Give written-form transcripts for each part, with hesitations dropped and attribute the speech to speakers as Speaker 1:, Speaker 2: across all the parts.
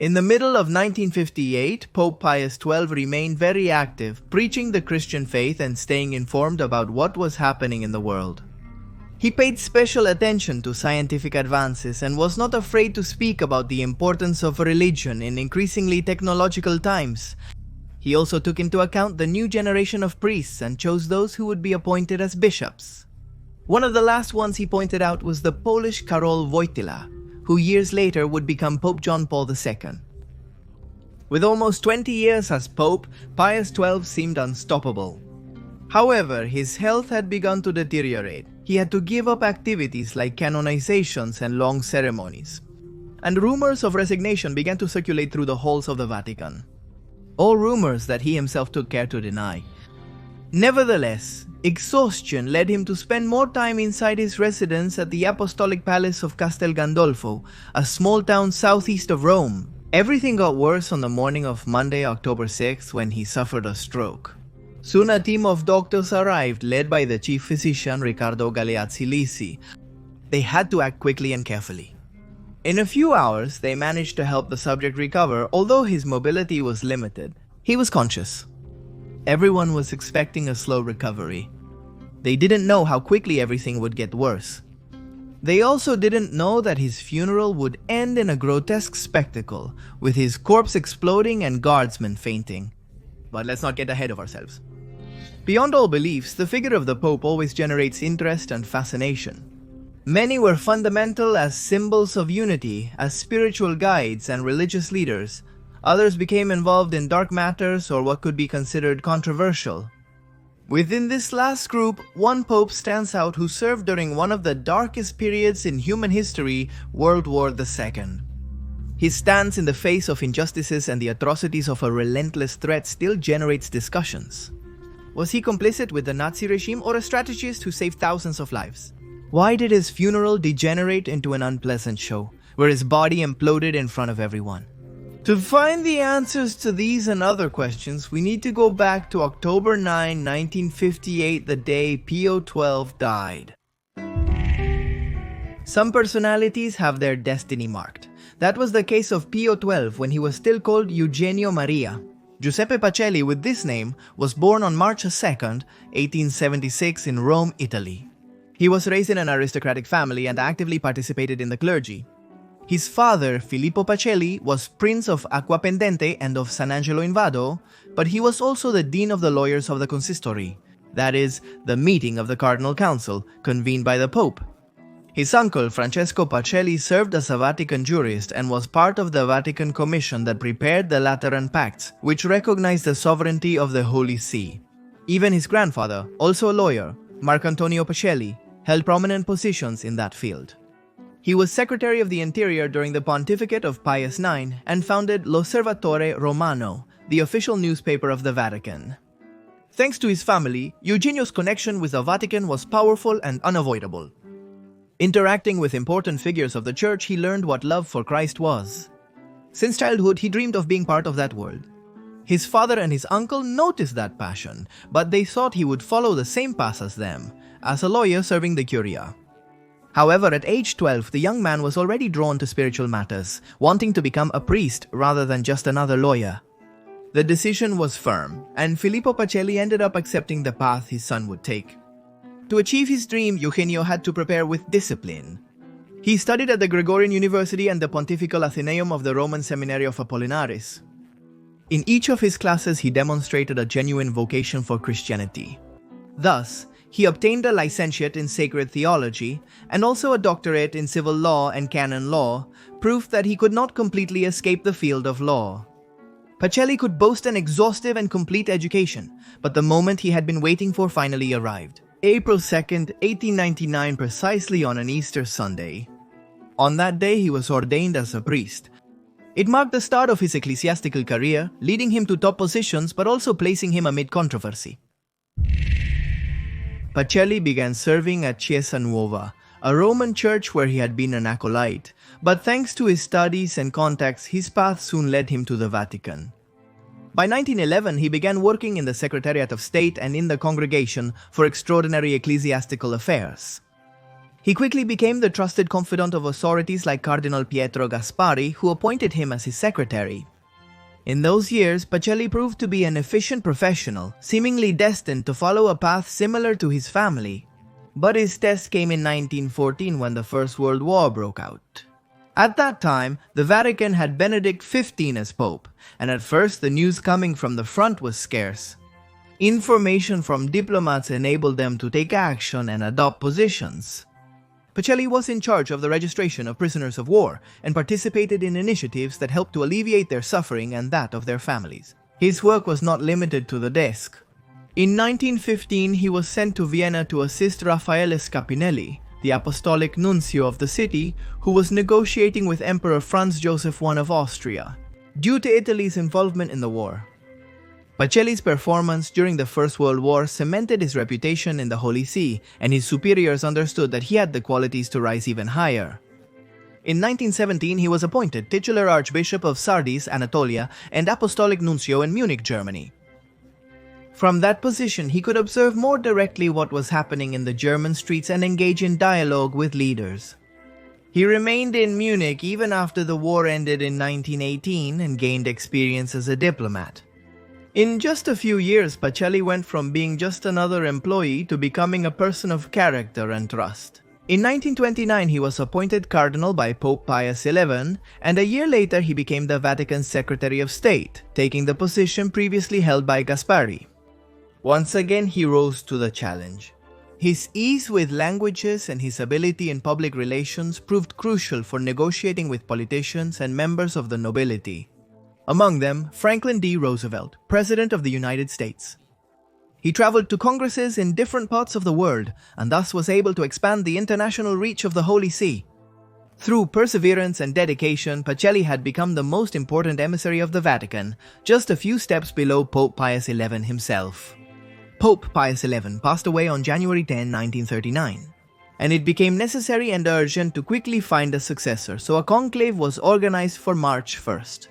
Speaker 1: In the middle of 1958, Pope Pius XII remained very active, preaching the Christian faith and staying informed about what was happening in the world. He paid special attention to scientific advances and was not afraid to speak about the importance of religion in increasingly technological times. He also took into account the new generation of priests and chose those who would be appointed as bishops. One of the last ones he pointed out was the Polish Karol Wojtyla, who years later would become Pope John Paul II. With almost 20 years as Pope, Pius XII seemed unstoppable. However, his health had begun to deteriorate. He had to give up activities like canonizations and long ceremonies. And rumors of resignation began to circulate through the halls of the Vatican. All rumors that he himself took care to deny. Nevertheless, exhaustion led him to spend more time inside his residence at the Apostolic Palace of Castel Gandolfo, a small town southeast of Rome. Everything got worse on the morning of Monday, October 6th, when he suffered a stroke. Soon a team of doctors arrived, led by the chief physician Riccardo Galeazzi Lisi. They had to act quickly and carefully. In a few hours, they managed to help the subject recover, although his mobility was limited. He was conscious. Everyone was expecting a slow recovery. They didn't know how quickly everything would get worse. They also didn't know that his funeral would end in a grotesque spectacle, with his corpse exploding and guardsmen fainting. But let's not get ahead of ourselves. Beyond all beliefs, the figure of the Pope always generates interest and fascination. Many were fundamental as symbols of unity, as spiritual guides and religious leaders. Others became involved in dark matters or what could be considered controversial. Within this last group, one pope stands out who served during one of the darkest periods in human history, World War II. His stance in the face of injustices and the atrocities of a relentless threat still generates discussions. Was he complicit with the Nazi regime or a strategist who saved thousands of lives? Why did his funeral degenerate into an unpleasant show, where his body imploded in front of everyone? To find the answers to these and other questions, we need to go back to October 9, 1958, the day Pio XII died. Some personalities have their destiny marked. That was the case of Pio XII when he was still called Eugenio Maria. Giuseppe Pacelli, with this name, was born on March 2, 1876 in Rome, Italy. He was raised in an aristocratic family and actively participated in the clergy. His father, Filippo Pacelli, was Prince of Acquapendente and of San Angelo in Vado, but he was also the Dean of the Lawyers of the Consistory, that is, the meeting of the Cardinal Council, convened by the Pope. His uncle, Francesco Pacelli, served as a Vatican jurist and was part of the Vatican Commission that prepared the Lateran Pacts, which recognized the sovereignty of the Holy See. Even his grandfather, also a lawyer, Marcantonio Pacelli, held prominent positions in that field. He was Secretary of the Interior during the pontificate of Pius IX and founded L'Osservatore Romano, the official newspaper of the Vatican. Thanks to his family, Eugenio's connection with the Vatican was powerful and unavoidable. Interacting with important figures of the Church, he learned what love for Christ was. Since childhood, he dreamed of being part of that world. His father and his uncle noticed that passion, but they thought he would follow the same path as them, as a lawyer serving the Curia. However, at age 12, the young man was already drawn to spiritual matters, wanting to become a priest rather than just another lawyer. The decision was firm, and Filippo Pacelli ended up accepting the path his son would take. To achieve his dream, Eugenio had to prepare with discipline. He studied at the Gregorian University and the Pontifical Athenaeum of the Roman Seminary of Apollinaris. In each of his classes, he demonstrated a genuine vocation for Christianity. Thus, he obtained a licentiate in sacred theology and also a doctorate in civil law and canon law, proof that he could not completely escape the field of law. Pacelli could boast an exhaustive and complete education, but the moment he had been waiting for finally arrived. April 2nd, 1899, precisely on an Easter Sunday. On that day, he was ordained as a priest. It marked the start of his ecclesiastical career, leading him to top positions but also placing him amid controversy. Pacelli began serving at Chiesa Nuova, a Roman church where he had been an acolyte, but thanks to his studies and contacts, his path soon led him to the Vatican. By 1911, he began working in the Secretariat of State and in the Congregation for Extraordinary Ecclesiastical Affairs. He quickly became the trusted confidant of authorities like Cardinal Pietro Gasparri, who appointed him as his secretary. In those years, Pacelli proved to be an efficient professional, seemingly destined to follow a path similar to his family. But his test came in 1914 when the First World War broke out. At that time, the Vatican had Benedict XV as Pope, and at first the news coming from the front was scarce. Information from diplomats enabled them to take action and adopt positions. Pacelli was in charge of the registration of prisoners of war and participated in initiatives that helped to alleviate their suffering and that of their families. His work was not limited to the desk. In 1915, he was sent to Vienna to assist Raffaele Scapinelli, the apostolic nuncio of the city, who was negotiating with Emperor Franz Joseph I of Austria, due to Italy's involvement in the war. Pacelli's performance during the First World War cemented his reputation in the Holy See, and his superiors understood that he had the qualities to rise even higher. In 1917, he was appointed titular Archbishop of Sardis, Anatolia, and Apostolic Nuncio in Munich, Germany. From that position, he could observe more directly what was happening in the German streets and engage in dialogue with leaders. He remained in Munich even after the war ended in 1918 and gained experience as a diplomat. In just a few years, Pacelli went from being just another employee to becoming a person of character and trust. In 1929, he was appointed cardinal by Pope Pius XI, and a year later he became the Vatican's Secretary of State, taking the position previously held by Gasparri. Once again, he rose to the challenge. His ease with languages and his ability in public relations proved crucial for negotiating with politicians and members of the nobility. Among them, Franklin D. Roosevelt, President of the United States. He traveled to congresses in different parts of the world and thus was able to expand the international reach of the Holy See. Through perseverance and dedication, Pacelli had become the most important emissary of the Vatican, just a few steps below Pope Pius XI himself. Pope Pius XI passed away on January 10, 1939, and it became necessary and urgent to quickly find a successor, so a conclave was organized for March 1st.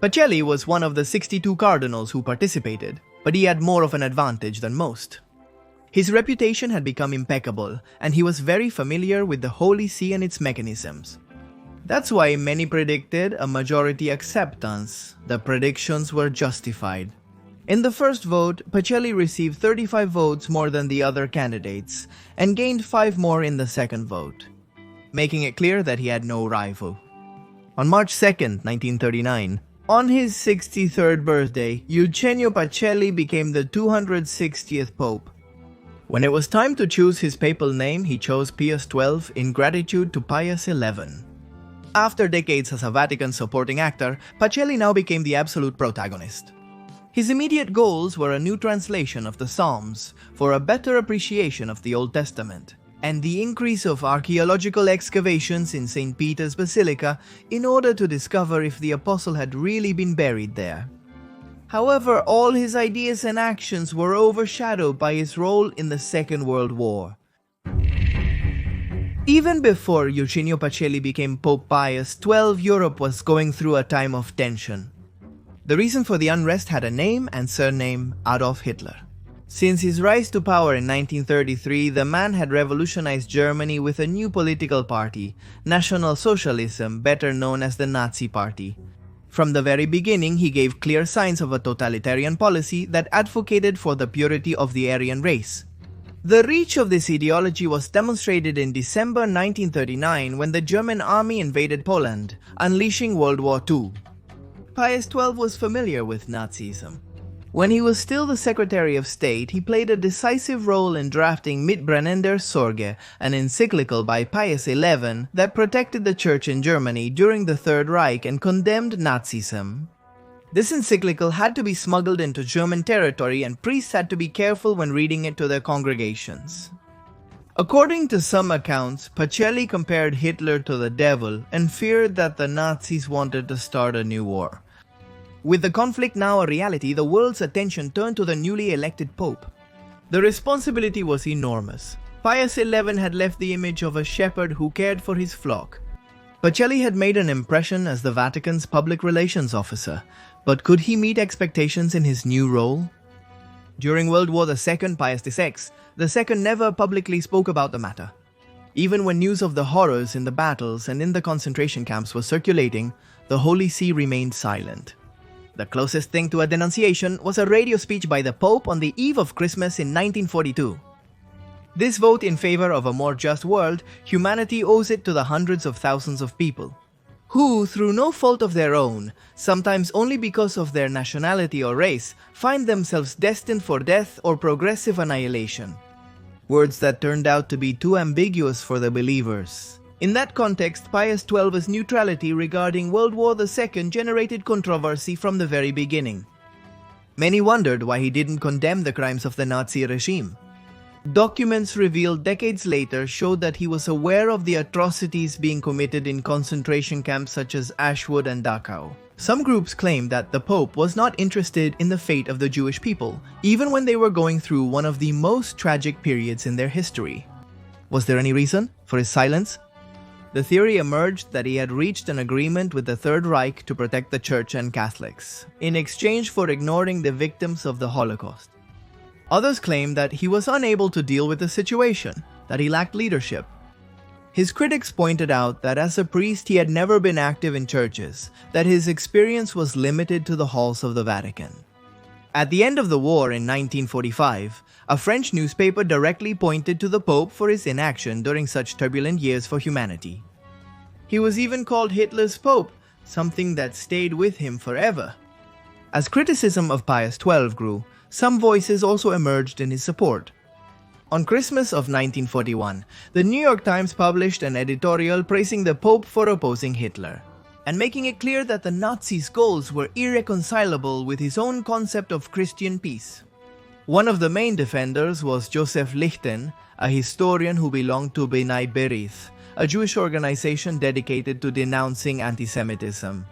Speaker 1: Pacelli was one of the 62 cardinals who participated, but he had more of an advantage than most. His reputation had become impeccable, and he was very familiar with the Holy See and its mechanisms. That's why many predicted a majority acceptance. The predictions were justified. In the first vote, Pacelli received 35 votes more than the other candidates, and gained 5 more in the second vote, making it clear that he had no rival. On March 2nd, 1939, on his 63rd birthday, Eugenio Pacelli became the 260th Pope. When it was time to choose his papal name, he chose Pius XII in gratitude to Pius XI. After decades as a Vatican supporting actor, Pacelli now became the absolute protagonist. His immediate goals were a new translation of the Psalms for a better appreciation of the Old Testament, and the increase of archaeological excavations in St. Peter's Basilica in order to discover if the apostle had really been buried there. However, all his ideas and actions were overshadowed by his role in the Second World War. Even before Eugenio Pacelli became Pope Pius XII, Europe was going through a time of tension. The reason for the unrest had a name and surname: Adolf Hitler. Since his rise to power in 1933, the man had revolutionized Germany with a new political party, National Socialism, better known as the Nazi Party. From the very beginning, he gave clear signs of a totalitarian policy that advocated for the purity of the Aryan race. The reach of this ideology was demonstrated in December 1939 when the German army invaded Poland, unleashing World War II. Pius XII was familiar with Nazism. When he was still the Secretary of State, he played a decisive role in drafting Mitbrennender Sorge, an encyclical by Pius XI that protected the Church in Germany during the Third Reich and condemned Nazism. This encyclical had to be smuggled into German territory, and priests had to be careful when reading it to their congregations. According to some accounts, Pacelli compared Hitler to the devil and feared that the Nazis wanted to start a new war. With the conflict now a reality, the world's attention turned to the newly elected Pope. The responsibility was enormous. Pius XI had left the image of a shepherd who cared for his flock. Pacelli had made an impression as the Vatican's public relations officer, but could he meet expectations in his new role? During World War II, Pius XI never publicly spoke about the matter. Even when news of the horrors in the battles and in the concentration camps was circulating, the Holy See remained silent. The closest thing to a denunciation was a radio speech by the Pope on the eve of Christmas in 1942. This vote in favor of a more just world, humanity owes it to the hundreds of thousands of people who, through no fault of their own, sometimes only because of their nationality or race, find themselves destined for death or progressive annihilation. Words that turned out to be too ambiguous for the believers. In that context, Pius XII's neutrality regarding World War II generated controversy from the very beginning. Many wondered why he didn't condemn the crimes of the Nazi regime. Documents revealed decades later showed that he was aware of the atrocities being committed in concentration camps such as Auschwitz and Dachau. Some groups claimed that the Pope was not interested in the fate of the Jewish people, even when they were going through one of the most tragic periods in their history. Was there any reason for his silence? The theory emerged that he had reached an agreement with the Third Reich to protect the Church and Catholics, in exchange for ignoring the victims of the Holocaust. Others claimed that he was unable to deal with the situation, that he lacked leadership. His critics pointed out that as a priest he had never been active in churches, that his experience was limited to the halls of the Vatican. At the end of the war in 1945, a French newspaper directly pointed to the Pope for his inaction during such turbulent years for humanity. He was even called Hitler's Pope, something that stayed with him forever. As criticism of Pius XII grew, some voices also emerged in his support. On Christmas of 1941, the New York Times published an editorial praising the Pope for opposing Hitler, and making it clear that the Nazis' goals were irreconcilable with his own concept of Christian peace. One of the main defenders was Joseph Lichten, a historian who belonged to B'nai B'rith, a Jewish organization dedicated to denouncing anti-Semitism.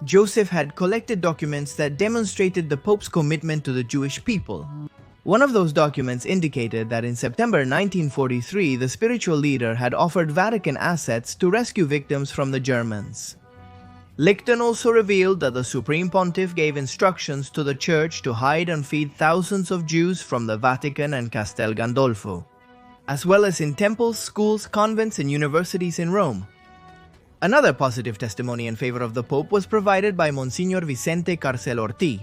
Speaker 1: Joseph had collected documents that demonstrated the Pope's commitment to the Jewish people. One of those documents indicated that in September 1943, the spiritual leader had offered Vatican assets to rescue victims from the Germans. Lichten also revealed that the Supreme Pontiff gave instructions to the Church to hide and feed thousands of Jews from the Vatican and Castel Gandolfo, as well as in temples, schools, convents, and universities in Rome. Another positive testimony in favor of the Pope was provided by Monsignor Vicente Carcel Ortiz.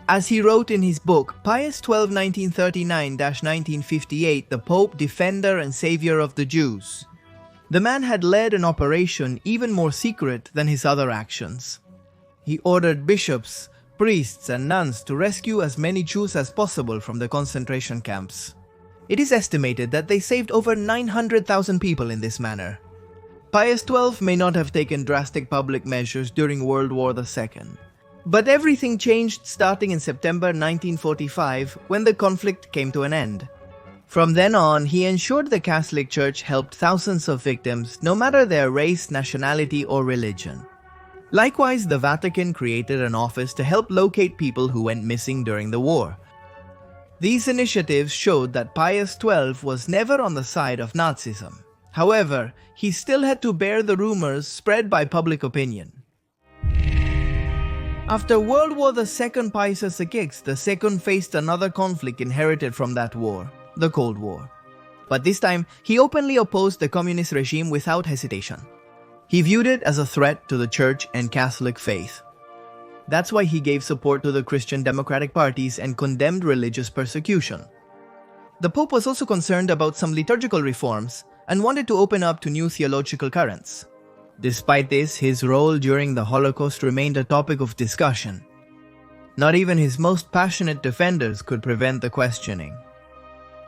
Speaker 1: As he wrote in his book, Pius XII 1939-1958, the Pope, Defender and Savior of the Jews. The man had led an operation even more secret than his other actions. He ordered bishops, priests, and nuns to rescue as many Jews as possible from the concentration camps. It is estimated that they saved over 900,000 people in this manner. Pius XII may not have taken drastic public measures during World War II. But everything changed starting in September 1945 when the conflict came to an end. From then on, he ensured the Catholic Church helped thousands of victims, no matter their race, nationality, or religion. Likewise, the Vatican created an office to help locate people who went missing during the war. These initiatives showed that Pius XII was never on the side of Nazism. However, he still had to bear the rumors spread by public opinion. After World War II, Pius XI faced another conflict inherited from that war, the Cold War. But this time, he openly opposed the communist regime without hesitation. He viewed it as a threat to the Church and Catholic faith. That's why he gave support to the Christian democratic parties and condemned religious persecution. The Pope was also concerned about some liturgical reforms and wanted to open up to new theological currents. Despite this, his role during the Holocaust remained a topic of discussion. Not even his most passionate defenders could prevent the questioning.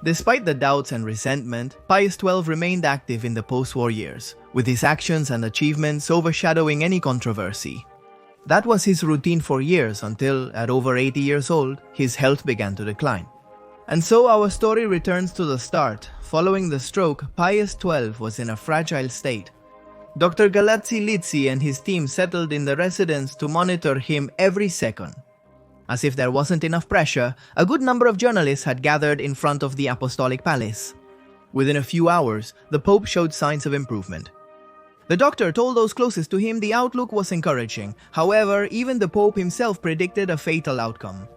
Speaker 1: Despite the doubts and resentment, Pius XII remained active in the post-war years, with his actions and achievements overshadowing any controversy. That was his routine for years until, at over 80 years old, his health began to decline. And so our story returns to the start. Following the stroke, Pius XII was in a fragile state. Dr. Galazzi Lizzi and his team settled in the residence to monitor him every second. As if there wasn't enough pressure, a good number of journalists had gathered in front of the Apostolic Palace. Within a few hours, the Pope showed signs of improvement. The doctor told those closest to him the outlook was encouraging. However, even the Pope himself predicted a fatal outcome.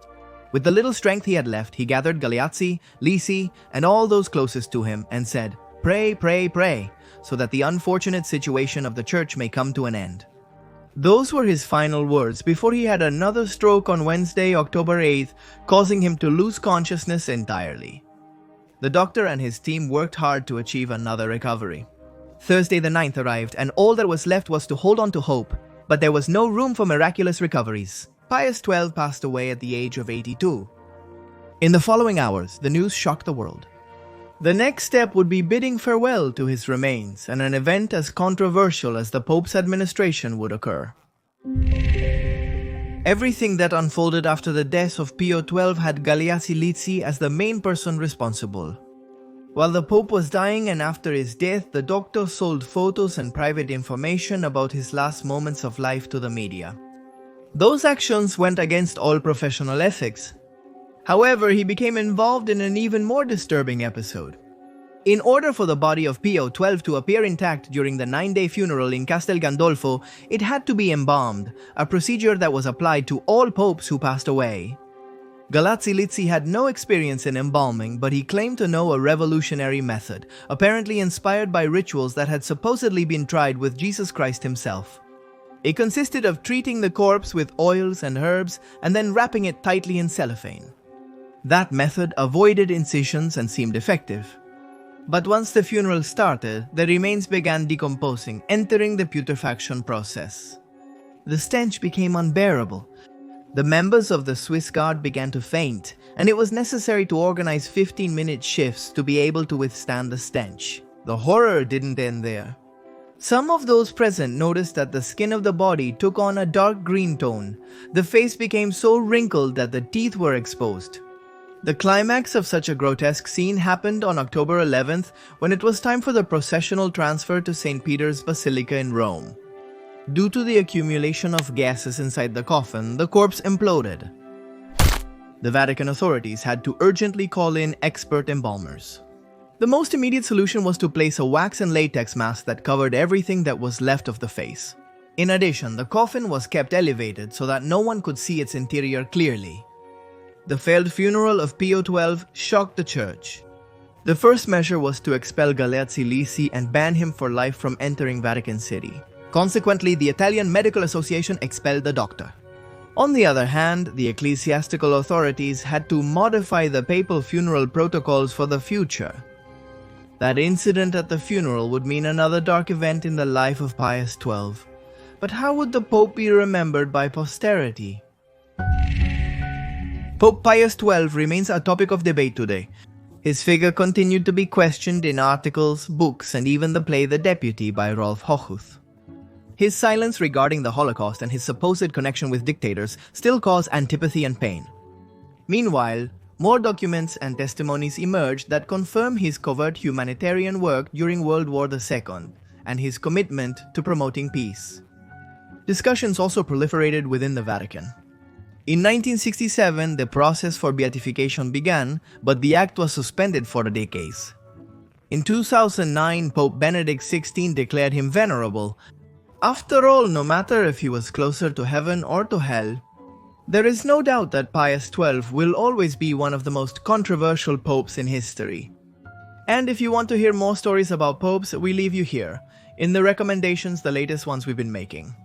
Speaker 1: With the little strength he had left, he gathered Galeazzi, Lisi, and all those closest to him and said, Pray, pray, pray, so that the unfortunate situation of the church may come to an end. Those were his final words before he had another stroke on Wednesday, October 8th, causing him to lose consciousness entirely. The doctor and his team worked hard to achieve another recovery. Thursday the 9th arrived, and all that was left was to hold on to hope, but there was no room for miraculous recoveries. Pius XII passed away at the age of 82. In the following hours, the news shocked the world. The next step would be bidding farewell to his remains, and an event as controversial as the Pope's administration would occur. Everything that unfolded after the death of Pio XII had Pacelli as the main person responsible. While the Pope was dying and after his death, the doctor sold photos and private information about his last moments of life to the media. Those actions went against all professional ethics. However, he became involved in an even more disturbing episode. In order for the body of Pio XII to appear intact during the 9-day funeral in Castel Gandolfo, it had to be embalmed, a procedure that was applied to all popes who passed away. Pacelli had no experience in embalming, but he claimed to know a revolutionary method, apparently inspired by rituals that had supposedly been tried with Jesus Christ himself. It consisted of treating the corpse with oils and herbs and then wrapping it tightly in cellophane. That method avoided incisions and seemed effective. But once the funeral started, the remains began decomposing, entering the putrefaction process. The stench became unbearable. The members of the Swiss Guard began to faint, and it was necessary to organize 15-minute shifts to be able to withstand the stench. The horror didn't end there. Some of those present noticed that the skin of the body took on a dark green tone. The face became so wrinkled that the teeth were exposed. The climax of such a grotesque scene happened on October 11th when it was time for the processional transfer to St. Peter's Basilica in Rome. Due to the accumulation of gases inside the coffin, the corpse imploded. The Vatican authorities had to urgently call in expert embalmers. The most immediate solution was to place a wax and latex mask that covered everything that was left of the face. In addition, the coffin was kept elevated so that no one could see its interior clearly. The failed funeral of Pio XII shocked the church. The first measure was to expel Pacelli and ban him for life from entering Vatican City. Consequently, the Italian Medical Association expelled the doctor. On the other hand, the ecclesiastical authorities had to modify the papal funeral protocols for the future. That incident at the funeral would mean another dark event in the life of Pius XII. But how would the Pope be remembered by posterity? Pope Pius XII remains a topic of debate today. His figure continued to be questioned in articles, books, and even the play The Deputy by Rolf Hochhuth. His silence regarding the Holocaust and his supposed connection with dictators still cause antipathy and pain. Meanwhile, more documents and testimonies emerged that confirm his covert humanitarian work during World War II and his commitment to promoting peace. Discussions also proliferated within the Vatican. In 1967, the process for beatification began, but the act was suspended for decades. In 2009, Pope Benedict XVI declared him venerable. After all, no matter if he was closer to heaven or to hell, there is no doubt that Pius XII will always be one of the most controversial popes in history. And if you want to hear more stories about popes, we leave you here, in the recommendations, the latest ones we've been making.